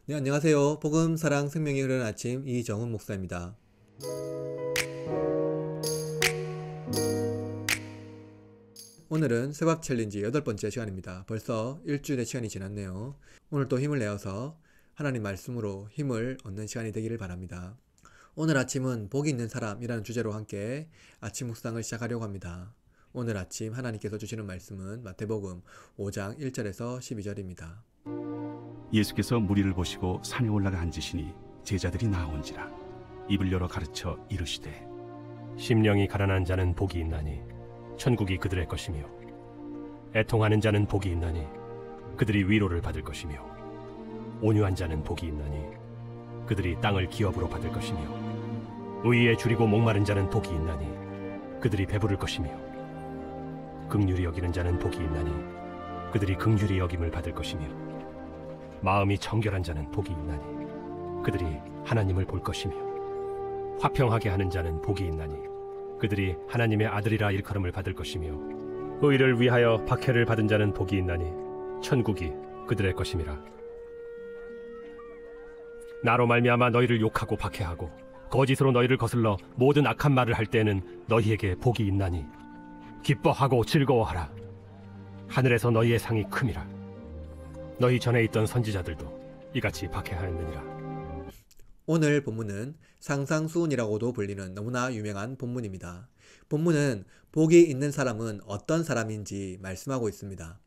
네, 안녕하세요. 복음, 사랑, 생명이 흐르는 아침 이정훈 목사입니다. 오늘은 쇠밥 챌린지 8번째 시간입니다. 벌써 일주일의 시간이 지났네요. 오늘 또 힘을 내어서 하나님 말씀으로 힘을 얻는 시간이 되기를 바랍니다. 오늘 아침은 복이 있는 사람이라는 주제로 함께 아침 묵상을 시작하려고 합니다. 오늘 아침 하나님께서 주시는 말씀은 마태복음 5장 1절에서 12절입니다. 예수께서 무리를 보시고 산에 올라가 앉으시니 제자들이 나아온지라. 입을 열어 가르쳐 이르시되 심령이 가난한 자는 복이 있나니 천국이 그들의 것이며, 애통하는 자는 복이 있나니 그들이 위로를 받을 것이며, 온유한 자는 복이 있나니 그들이 땅을 기업으로 받을 것이며, 의에 줄이고 목마른 자는 복이 있나니 그들이 배부를 것이며, 긍휼히 여기는 자는 복이 있나니 그들이 긍휼히 여김을 받을 것이며, 마음이 청결한 자는 복이 있나니 그들이 하나님을 볼 것이며, 화평하게 하는 자는 복이 있나니 그들이 하나님의 아들이라 일컬음을 받을 것이며, 의를 위하여 박해를 받은 자는 복이 있나니 천국이 그들의 것임이라. 나로 말미암아 너희를 욕하고 박해하고 거짓으로 너희를 거슬러 모든 악한 말을 할 때에는 너희에게 복이 있나니 기뻐하고 즐거워하라. 하늘에서 너희의 상이 큼이라. 너희 전에 있던 선지자들도 이같이 박해하였느니라. 오늘 본문은 상상수훈이라고도 불리는 너무나 유명한 본문입니다. 본문은 복이 있는 사람은 어떤 사람인지 말씀하고 있습니다.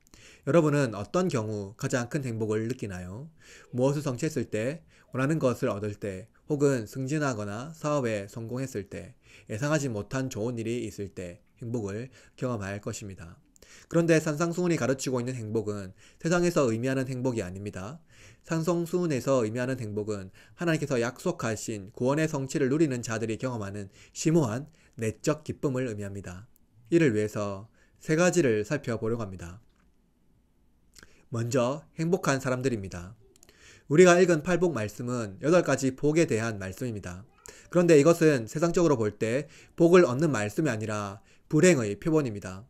여러분은 어떤 경우 가장 큰 행복을 느끼나요? 무엇을 성취했을 때, 원하는 것을 얻을 때, 혹은 승진하거나 사업에 성공했을 때, 예상하지 못한 좋은 일이 있을 때 행복을 경험할 것입니다. 그런데 산상수훈이 가르치고 있는 행복은 세상에서 의미하는 행복이 아닙니다. 산성수훈에서 의미하는 행복은 하나님께서 약속하신 구원의 성취를 누리는 자들이 경험하는 심오한 내적 기쁨을 의미합니다. 이를 위해서 세 가지를 살펴보려고 합니다. 먼저 행복한 사람들입니다. 우리가 읽은 팔복 말씀은 8가지 복에 대한 말씀입니다. 그런데 이것은 세상적으로 볼 때 복을 얻는 말씀이 아니라 불행의 표본입니다.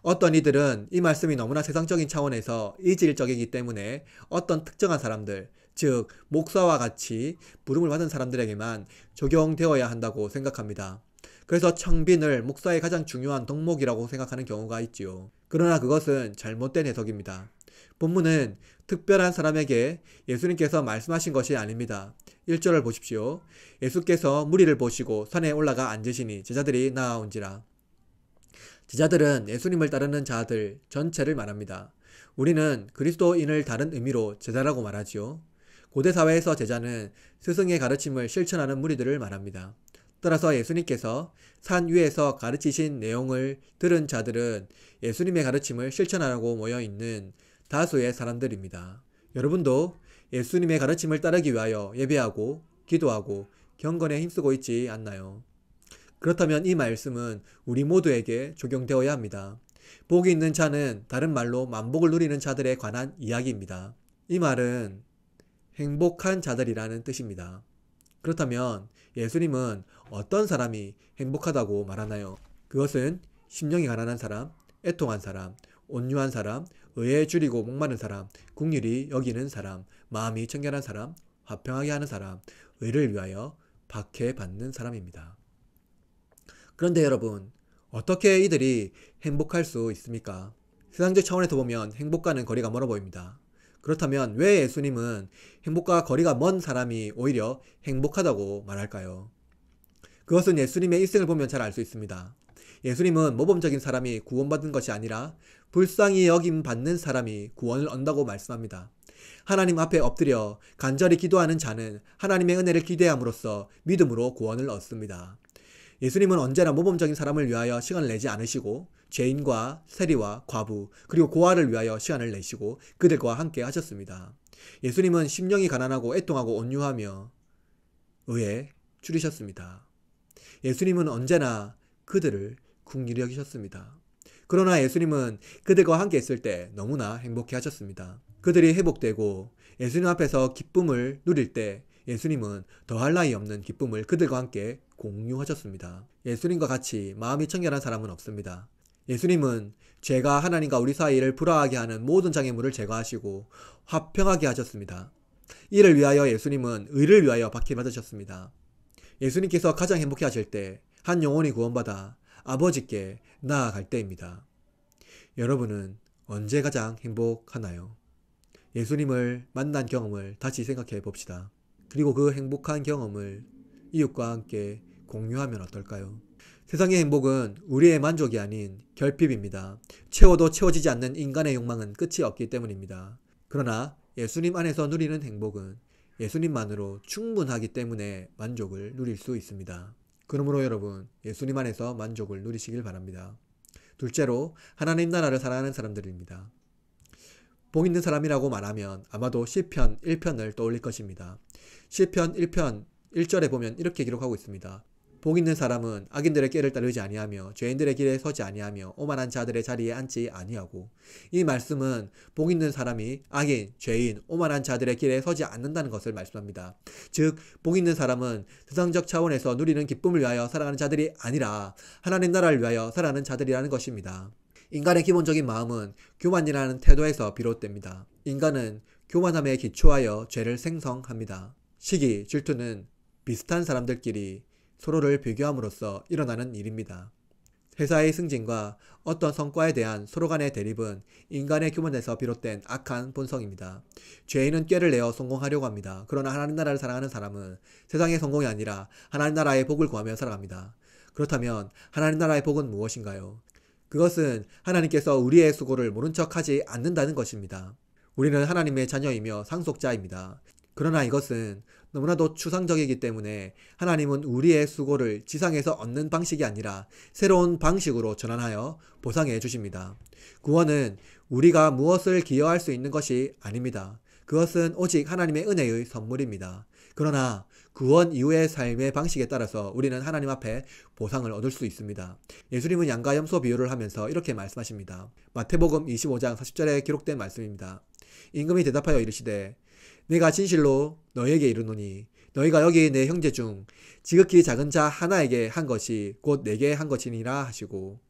어떤 이들은 이 말씀이 너무나 세상적인 차원에서 이질적이기 때문에 어떤 특정한 사람들, 즉 목사와 같이 부름을 받은 사람들에게만 적용되어야 한다고 생각합니다. 그래서 청빈을 목사의 가장 중요한 덕목이라고 생각하는 경우가 있지요. 그러나 그것은 잘못된 해석입니다. 본문은 특별한 사람에게 예수님께서 말씀하신 것이 아닙니다. 1절을 보십시오. 예수께서 무리를 보시고 산에 올라가 앉으시니 제자들이 나아온지라. 제자들은 예수님을 따르는 자들 전체를 말합니다. 우리는 그리스도인을 다른 의미로 제자라고 말하지요. 고대 사회에서 제자는 스승의 가르침을 실천하는 무리들을 말합니다. 따라서 예수님께서 산 위에서 가르치신 내용을 들은 자들은 예수님의 가르침을 실천하려고 모여있는 다수의 사람들입니다. 여러분도 예수님의 가르침을 따르기 위하여 예배하고 기도하고 경건에 힘쓰고 있지 않나요? 그렇다면 이 말씀은 우리 모두에게 적용되어야 합니다. 복이 있는 자는 다른 말로 만복을 누리는 자들에 관한 이야기입니다. 이 말은 행복한 자들이라는 뜻입니다. 그렇다면 예수님은 어떤 사람이 행복하다고 말하나요? 그것은 심령이 가난한 사람, 애통한 사람, 온유한 사람, 의에 줄이고 목마른 사람, 긍휼히 여기는 사람, 마음이 청결한 사람, 화평하게 하는 사람, 의를 위하여 박해받는 사람입니다. 그런데 여러분, 어떻게 이들이 행복할 수 있습니까? 세상적 차원에서 보면 행복과는 거리가 멀어 보입니다. 그렇다면 왜 예수님은 행복과 거리가 먼 사람이 오히려 행복하다고 말할까요? 그것은 예수님의 일생을 보면 잘 알 수 있습니다. 예수님은 모범적인 사람이 구원받은 것이 아니라 불쌍히 여김받는 사람이 구원을 얻는다고 말씀합니다. 하나님 앞에 엎드려 간절히 기도하는 자는 하나님의 은혜를 기대함으로써 믿음으로 구원을 얻습니다. 예수님은 언제나 모범적인 사람을 위하여 시간을 내지 않으시고 죄인과 세리와 과부 그리고 고아를 위하여 시간을 내시고 그들과 함께 하셨습니다. 예수님은 심령이 가난하고 애통하고 온유하며 의에 줄이셨습니다. 예수님은 언제나 그들을 긍휼히 여기셨습니다. 그러나 예수님은 그들과 함께 있을 때 너무나 행복해 하셨습니다. 그들이 회복되고 예수님 앞에서 기쁨을 누릴 때 예수님은 더할 나위 없는 기쁨을 그들과 함께 공유하셨습니다. 예수님과 같이 마음이 청결한 사람은 없습니다. 예수님은 죄가 하나님과 우리 사이를 불화하게 하는 모든 장애물을 제거하시고 화평하게 하셨습니다. 이를 위하여 예수님은 의를 위하여 박해 받으셨습니다. 예수님께서 가장 행복해 하실 때 한 영혼이 구원받아 아버지께 나아갈 때입니다. 여러분은 언제 가장 행복하나요? 예수님을 만난 경험을 다시 생각해 봅시다. 그리고 그 행복한 경험을 이웃과 함께 공유하면 어떨까요? 세상의 행복은 우리의 만족이 아닌 결핍입니다. 채워도 채워지지 않는 인간의 욕망은 끝이 없기 때문입니다. 그러나 예수님 안에서 누리는 행복은 예수님만으로 충분하기 때문에 만족을 누릴 수 있습니다. 그러므로 여러분, 예수님 안에서 만족을 누리시길 바랍니다. 둘째로, 하나님 나라를 사랑하는 사람들입니다. 복 있는 사람이라고 말하면 아마도 시편 1편을 떠올릴 것입니다. 시편 1편 1절에 보면 이렇게 기록하고 있습니다. 복 있는 사람은 악인들의 꾀를 따르지 아니하며 죄인들의 길에 서지 아니하며 오만한 자들의 자리에 앉지 아니하고. 이 말씀은 복 있는 사람이 악인, 죄인, 오만한 자들의 길에 서지 않는다는 것을 말씀합니다. 즉, 복 있는 사람은 세상적 차원에서 누리는 기쁨을 위하여 살아가는 자들이 아니라 하나님 나라를 위하여 살아가는 자들이라는 것입니다. 인간의 기본적인 마음은 교만이라는 태도에서 비롯됩니다. 인간은 교만함에 기초하여 죄를 생성합니다. 시기, 질투는 비슷한 사람들끼리 서로를 비교함으로써 일어나는 일입니다. 회사의 승진과 어떤 성과에 대한 서로 간의 대립은 인간의 교만에서 비롯된 악한 본성입니다. 죄인은 꾀를 내어 성공하려고 합니다. 그러나 하나님 나라를 사랑하는 사람은 세상의 성공이 아니라 하나님 나라의 복을 구하며 살아갑니다. 그렇다면 하나님 나라의 복은 무엇인가요? 그것은 하나님께서 우리의 수고를 모른 척하지 않는다는 것입니다. 우리는 하나님의 자녀이며 상속자입니다. 그러나 이것은 너무나도 추상적이기 때문에 하나님은 우리의 수고를 지상에서 얻는 방식이 아니라 새로운 방식으로 전환하여 보상해 주십니다. 구원은 우리가 무엇을 기여할 수 있는 것이 아닙니다. 그것은 오직 하나님의 은혜의 선물입니다. 그러나 구원 이후의 삶의 방식에 따라서 우리는 하나님 앞에 보상을 얻을 수 있습니다. 예수님은 양과 염소 비유를 하면서 이렇게 말씀하십니다. 마태복음 25장 40절에 기록된 말씀입니다. 임금이 대답하여 이르시되 내가 진실로 너희에게 이르노니 너희가 여기 내 형제 중 지극히 작은 자 하나에게 한 것이 곧 내게 한 것이니라 하시고.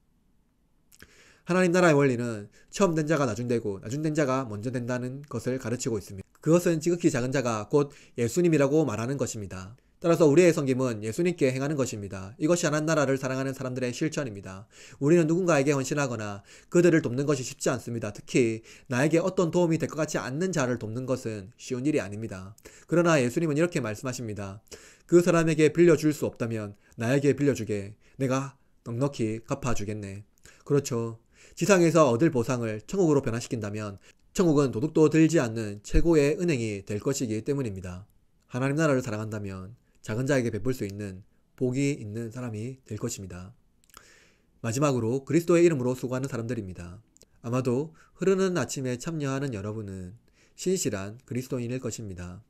하나님 나라의 원리는 처음 된 자가 나중 되고 나중 된 자가 먼저 된다는 것을 가르치고 있습니다. 그것은 지극히 작은 자가 곧 예수님이라고 말하는 것입니다. 따라서 우리의 섬김은 예수님께 행하는 것입니다. 이것이 하나님 나라를 사랑하는 사람들의 실천입니다. 우리는 누군가에게 헌신하거나 그들을 돕는 것이 쉽지 않습니다. 특히 나에게 어떤 도움이 될 것 같지 않는 자를 돕는 것은 쉬운 일이 아닙니다. 그러나 예수님은 이렇게 말씀하십니다. 그 사람에게 빌려줄 수 없다면 나에게 빌려주게. 내가 넉넉히 갚아주겠네. 그렇죠. 지상에서 얻을 보상을 천국으로 변화시킨다면 천국은 도둑도 들지 않는 최고의 은행이 될 것이기 때문입니다. 하나님 나라를 사랑한다면 작은 자에게 베풀 수 있는 복이 있는 사람이 될 것입니다. 마지막으로 그리스도의 이름으로 수고하는 사람들입니다. 아마도 흐르는 아침에 참여하는 여러분은 신실한 그리스도인일 것입니다.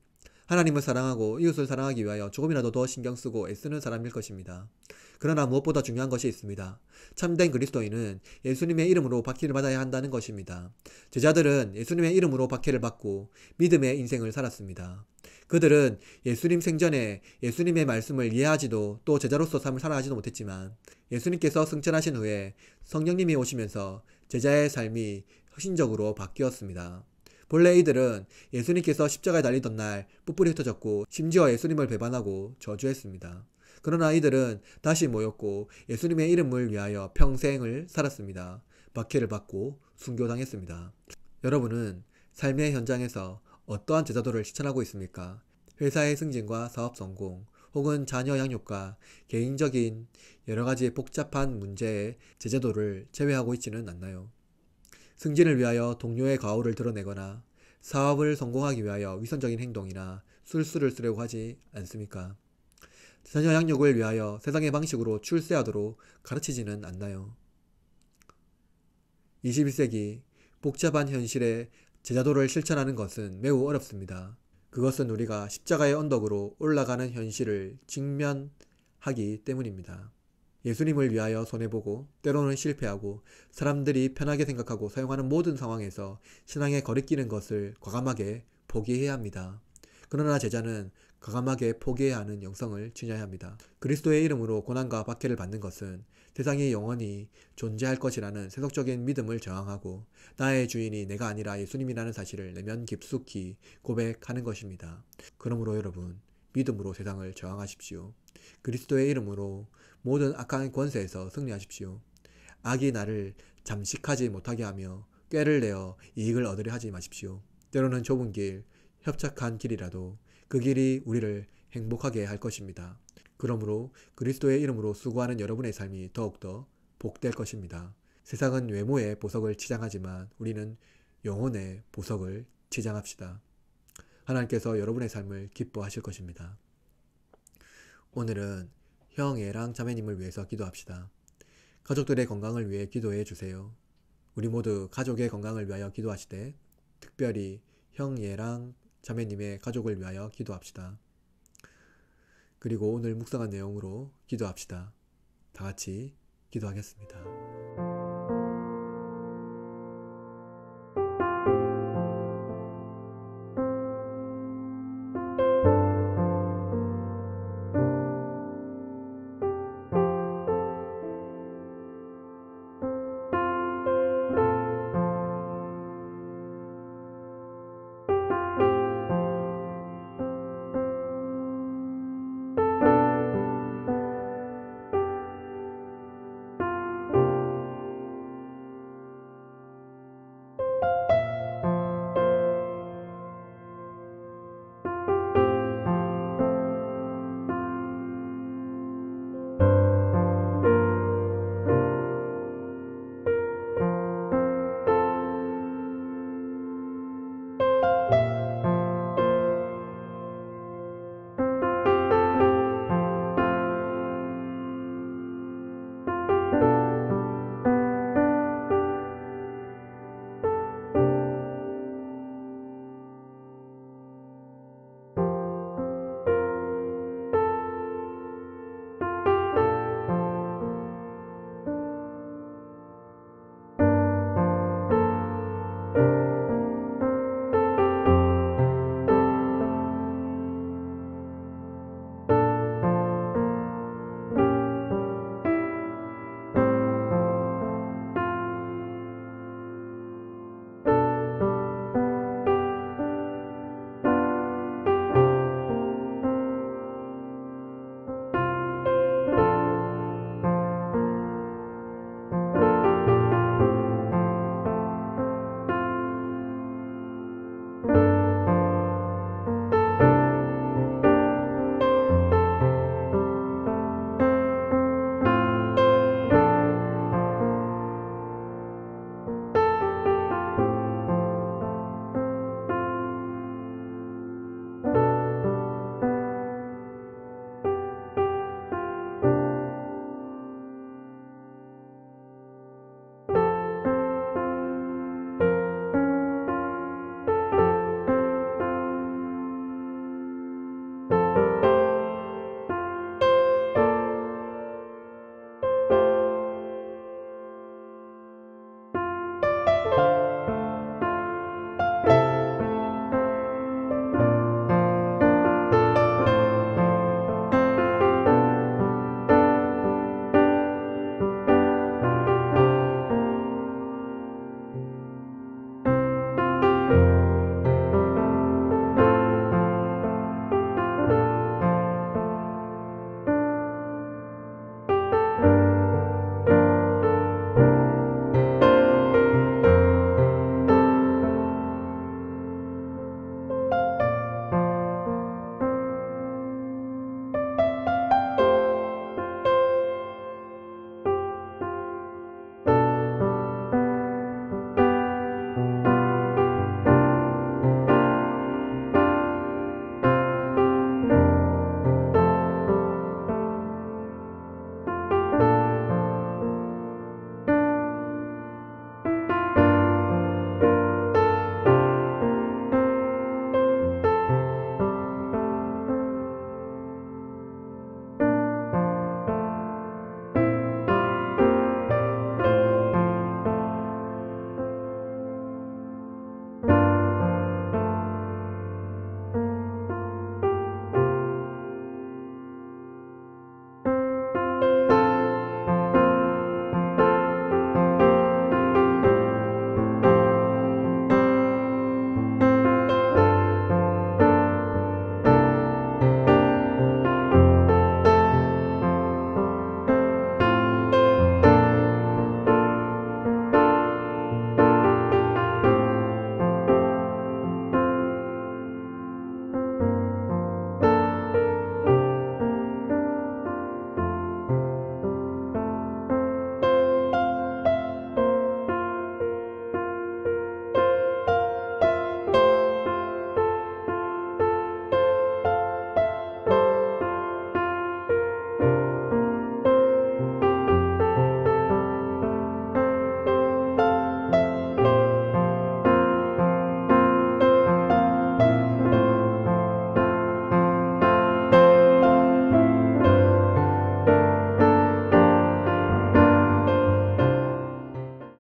하나님을 사랑하고 이웃을 사랑하기 위하여 조금이라도 더 신경 쓰고 애쓰는 사람일 것입니다. 그러나 무엇보다 중요한 것이 있습니다. 참된 그리스도인은 예수님의 이름으로 박해를 받아야 한다는 것입니다. 제자들은 예수님의 이름으로 박해를 받고 믿음의 인생을 살았습니다. 그들은 예수님 생전에 예수님의 말씀을 이해하지도 또 제자로서 삶을 살아가지도 못했지만 예수님께서 승천하신 후에 성령님이 오시면서 제자의 삶이 혁신적으로 바뀌었습니다. 본래 이들은 예수님께서 십자가에 달리던 날 뿔뿔이 흩어졌고 심지어 예수님을 배반하고 저주했습니다. 그러나 이들은 다시 모였고 예수님의 이름을 위하여 평생을 살았습니다. 박해를 받고 순교당했습니다. 여러분은 삶의 현장에서 어떠한 제자도를 실천하고 있습니까? 회사의 승진과 사업 성공, 혹은 자녀 양육과 개인적인 여러가지 복잡한 문제에 제자도를 제외하고 있지는 않나요? 승진을 위하여 동료의 과오를 드러내거나 사업을 성공하기 위하여 위선적인 행동이나 술수를 쓰려고 하지 않습니까? 자녀 양육을 위하여 세상의 방식으로 출세하도록 가르치지는 않나요? 21세기 복잡한 현실에 제자도를 실천하는 것은 매우 어렵습니다. 그것은 우리가 십자가의 언덕으로 올라가는 현실을 직면하기 때문입니다. 예수님을 위하여 손해보고 때로는 실패하고 사람들이 편하게 생각하고 사용하는 모든 상황에서 신앙에 거리끼는 것을 과감하게 포기해야 합니다. 그러나 제자는 과감하게 포기해야 하는 영성을 지녀야 합니다. 그리스도의 이름으로 고난과 박해를 받는 것은 세상이 영원히 존재할 것이라는 세속적인 믿음을 저항하고 나의 주인이 내가 아니라 예수님이라는 사실을 내면 깊숙이 고백하는 것입니다. 그러므로 여러분, 믿음으로 세상을 저항하십시오. 그리스도의 이름으로 모든 악한 권세에서 승리하십시오. 악이 나를 잠식하지 못하게 하며 꾀를 내어 이익을 얻으려 하지 마십시오. 때로는 좁은 길, 협착한 길이라도 그 길이 우리를 행복하게 할 것입니다. 그러므로 그리스도의 이름으로 수고하는 여러분의 삶이 더욱더 복될 것입니다. 세상은 외모의 보석을 치장하지만 우리는 영혼의 보석을 치장합시다. 하나님께서 여러분의 삶을 기뻐하실 것입니다. 오늘은 형, 애랑 자매님을 위해서 기도합시다. 가족들의 건강을 위해 기도해 주세요. 우리 모두 가족의 건강을 위하여 기도하시되 특별히 형, 애랑 자매님의 가족을 위하여 기도합시다. 그리고 오늘 묵상한 내용으로 기도합시다. 다 같이 기도하겠습니다.